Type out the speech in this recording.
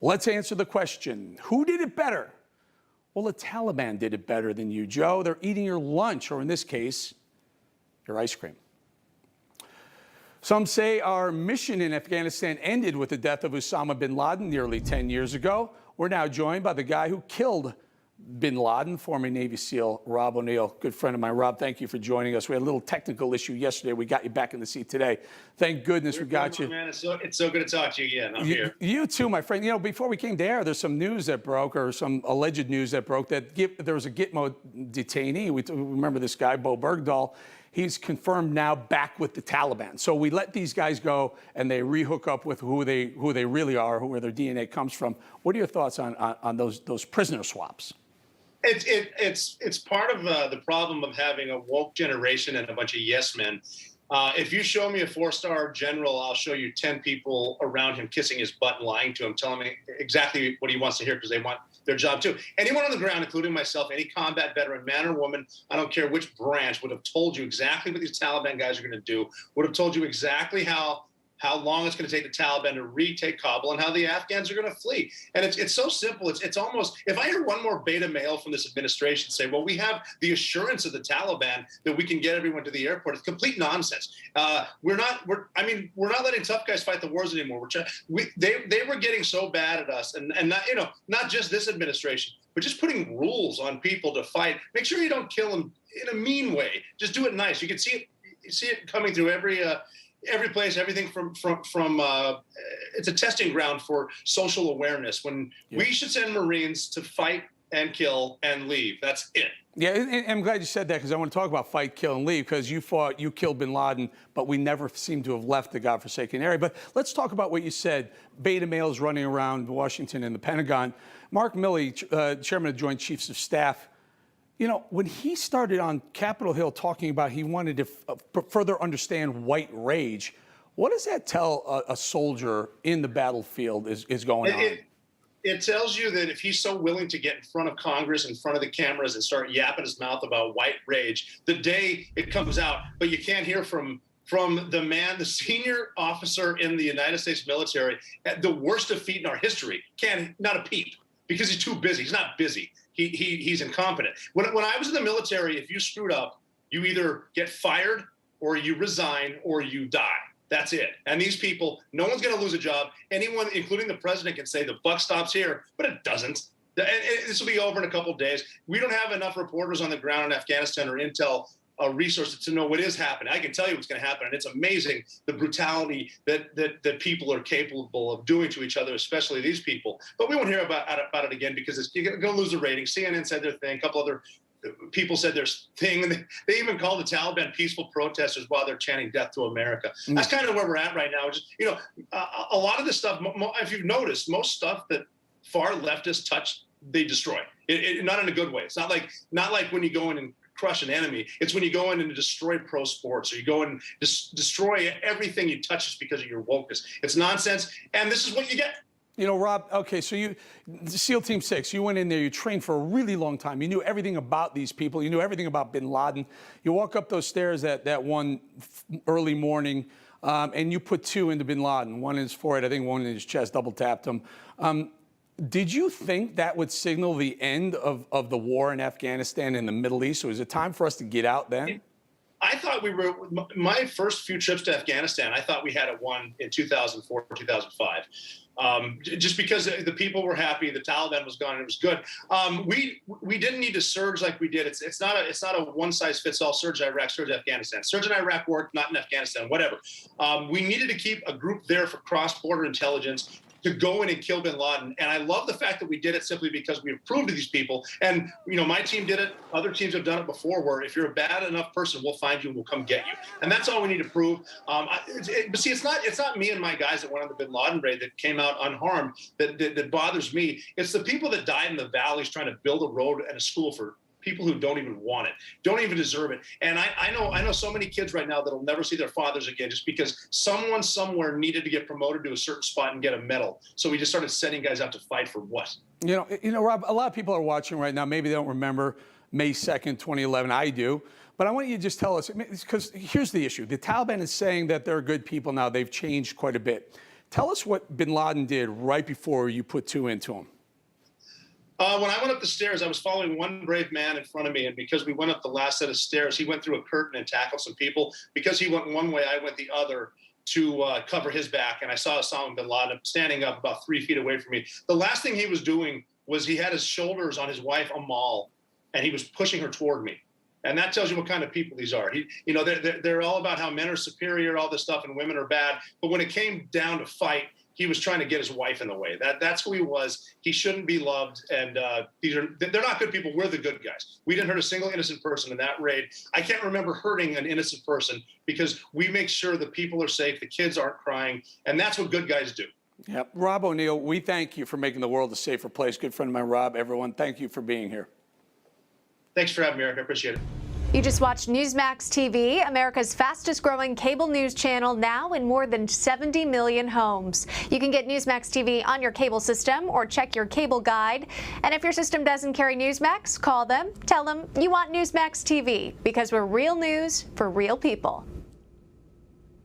Let's answer the question. Who did it better? Well, the Taliban did it better than you, Joe. They're eating your lunch, or in this case, your ice cream. Some say our mission in Afghanistan ended with the death of Osama bin Laden nearly 10 years ago. We're now joined by the guy who killed bin Laden, former Navy SEAL Rob O'Neill, good friend of mine. Rob, thank you for joining us. We had a little technical issue yesterday. We got you back in the seat today. Thank goodness we got you. Man, it's so good to talk to you again. I'm here. You too, my friend. You know, before we came to air, there's some news that broke, or some alleged news that broke, that there was a Gitmo detainee. We remember this guy, Bo Bergdahl. He's confirmed now back with the Taliban. So we let these guys go, and they rehook up with who they really are, where their DNA comes from. What are your thoughts on those prisoner swaps? It's part of the problem of having a woke generation and a bunch of yes men. If you show me a 4-star general, I'll show you 10 people around him kissing his butt and lying to him, telling me exactly what he wants to hear because they want their job too. Anyone on the ground, including myself, any combat veteran, man or woman, I don't care which branch, would have told you exactly what these Taliban guys are going to do, would have told you exactly how long it's going to take the Taliban to retake Kabul and how the Afghans are going to flee. And it's so simple. It's almost, if I hear one more beta male from this administration say, well, we have the assurance of the Taliban that we can get everyone to the airport, it's complete nonsense. We're not letting tough guys fight the wars anymore. They were getting so bad at us, and not just this administration, but just putting rules on people to fight. Make sure you don't kill them in a mean way. Just do it nice. You can see it coming through every place, everything from it's a testing ground for social awareness. When we should send Marines to fight and kill and leave. That's it. Yeah, and I'm glad you said that, because I want to talk about fight, kill, and leave, because you killed bin Laden, but we never seem to have left the godforsaken area. But let's talk about what you said. Beta males running around Washington and the Pentagon. Mark Milley, chairman of the Joint Chiefs of Staff, you know, when he started on Capitol Hill talking about he wanted to further understand white rage, what does that tell a soldier in the battlefield is going on? It tells you that if he's so willing to get in front of Congress, in front of the cameras, and start yapping his mouth about white rage, the day it comes out, but you can't hear from the senior officer in the United States military, at the worst defeat in our history, not a peep, because he's too busy. He's not busy. He's incompetent. When I was in the military, if you screwed up, you either get fired or you resign or you die. That's it. And these people, no one's going to lose a job. Anyone, including the president, can say the buck stops here, but it doesn't. And this will be over in a couple of days. We don't have enough reporters on the ground in Afghanistan or intel resources to know what is happening. I can tell you what's going to happen, and it's amazing the brutality that people are capable of doing to each other, especially these people. But we won't hear about it again, because you're going to lose the ratings. CNN said their thing. A couple other people said their thing, and they even called the Taliban peaceful protesters while they're chanting "Death to America." That's kind of where we're at right now. Just a lot of this stuff. If you've noticed, most stuff that far leftists touch, they destroy. Not in a good way. It's not like when you go in and crush an enemy. It's when you go in and destroy pro sports, or you go and destroy everything you touch just because of your wokeness. It's nonsense, and this is what you get. You know, Rob, okay, so SEAL Team 6, you went in there, you trained for a really long time. You knew everything about these people. You knew everything about bin Laden. You walk up those stairs that one early morning, and you put 2 into bin Laden, one in his forehead, I think one in his chest, double tapped him. Did you think that would signal the end of the war in Afghanistan and the Middle East? So is it time for us to get out then? I thought my first few trips to Afghanistan, I thought we had it won in 2004, 2005. Just because the people were happy, the Taliban was gone, and it was good. We didn't need to surge like we did. It's not a one-size-fits-all surge in Iraq, surge in Afghanistan. Surge in Iraq worked, not in Afghanistan, whatever. We needed to keep a group there for cross-border intelligence to go in and kill bin Laden. And I love the fact that we did it simply because we proved to these people. And, my team did it. Other teams have done it before, where if you're a bad enough person, we'll find you and we'll come get you. And that's all we need to prove. But see, it's not me and my guys that went on the bin Laden raid that came out unharmed that bothers me. It's the people that died in the valleys trying to build a road and a school for people who don't even want it, don't even deserve it. And I know so many kids right now that'll never see their fathers again, just because someone somewhere needed to get promoted to a certain spot and get a medal. So we just started sending guys out to fight for what? You know, Rob, a lot of people are watching right now. Maybe they don't remember May 2nd, 2011. I do. But I want you to just tell us, because here's the issue. The Taliban is saying that they're good people now. They've changed quite a bit. Tell us what bin Laden did right before you put two into him. When I went up the stairs, I was following one brave man in front of me, and because we went up the last set of stairs, he went through a curtain and tackled some people. Because he went one way, I went the other to cover his back, and I saw Osama bin Laden standing up about 3 feet away from me. The last thing he was doing was he had his shoulders on his wife, Amal, and he was pushing her toward me. And that tells you what kind of people these are. They're all about how men are superior, all this stuff, and women are bad. But when it came down to fight, he was trying to get his wife in the way. That's who he was. He shouldn't be loved. And they're not good people. We're the good guys. We didn't hurt a single innocent person in that raid. I can't remember hurting an innocent person because we make sure the people are safe, the kids aren't crying, and that's what good guys do. Yeah, Rob O'Neill, we thank you for making the world a safer place. Good friend of mine, Rob. Everyone, thank you for being here. Thanks for having me, Eric. I appreciate it. You just watched Newsmax TV, America's fastest growing cable news channel, now in more than 70 million homes. You can get Newsmax TV on your cable system or check your cable guide. And if your system doesn't carry Newsmax, call them, tell them you want Newsmax TV, because we're real news for real people.